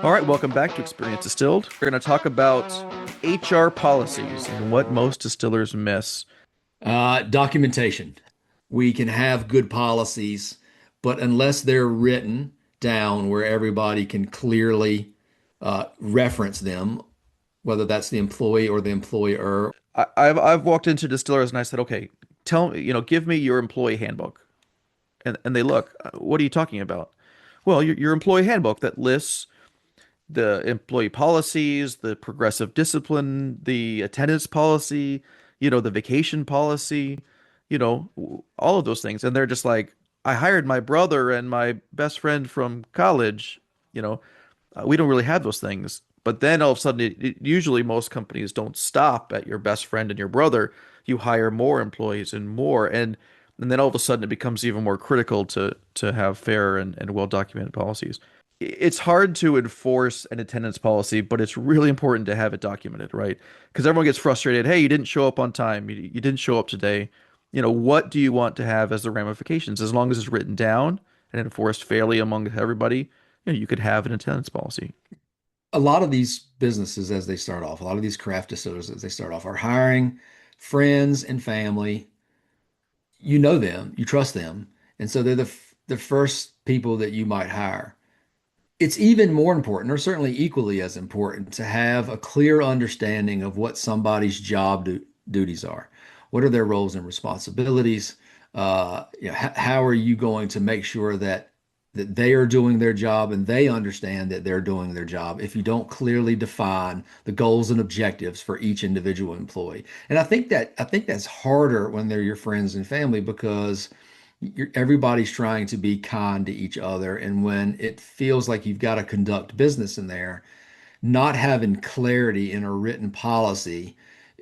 All right, welcome back to Experience Distilled. We're going to talk about HR policies and what most distillers miss. Documentation. We can have good policies, but unless they're written down where everybody can clearly reference them, whether that's the employee or the employer. I've walked into distillers and I said, okay, tell me, give me your employee handbook. And they look, what are you talking about? Well, your employee handbook that lists the employee policies, the progressive discipline, the attendance policy, the vacation policy, all of those things. And they're just like, I hired my brother and my best friend from college, you know, we don't really have those things. But then all of a sudden, usually most companies don't stop at your best friend and your brother. You hire more employees and more, and then all of a sudden it becomes even more critical to have fair and well documented policies. It's hard to enforce an attendance policy, but it's really important to have it documented, right? Because everyone gets frustrated. Hey, you didn't show up on time. You didn't show up today. What do you want to have as the ramifications? As long as it's written down and enforced fairly among everybody, you could have an attendance policy. A lot of these businesses, as they start off, a lot of these craft distillers, as they start off, are hiring friends and family. You know them, you trust them, and so they're the first people that you might hire. It's even more important, or certainly equally as important, to have a clear understanding of what somebody's duties are. What are their roles and responsibilities? How are you going to make sure that they are doing their job and they understand that they're doing their job if you don't clearly define the goals and objectives for each individual employee? And I think that's harder when they're your friends and family because everybody's trying to be kind to each other. And when it feels like you've got to conduct business in there, not having clarity in a written policy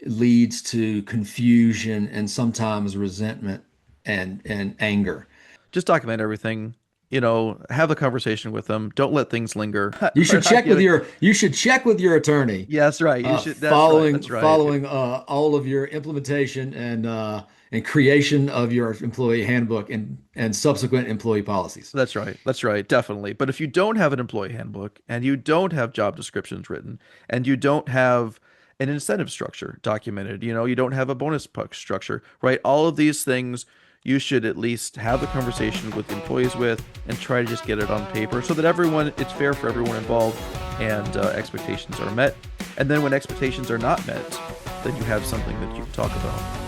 leads to confusion and sometimes resentment and anger. Just document everything. Have a conversation with them. Don't let things linger. You We're should not check with giving. your attorney Yeah, that's right. You should. That's right. following That's right. following all of your implementation and creation of your employee handbook and subsequent employee policies. That's right. That's right. Definitely. But if you don't have an employee handbook and you don't have job descriptions written and you don't have an incentive structure documented, you don't have a bonus puck structure, right? All of these things you should at least have the conversation with the employees with and try to just get it on paper so that it's fair for everyone involved and expectations are met. And then when expectations are not met, then you have something that you can talk about.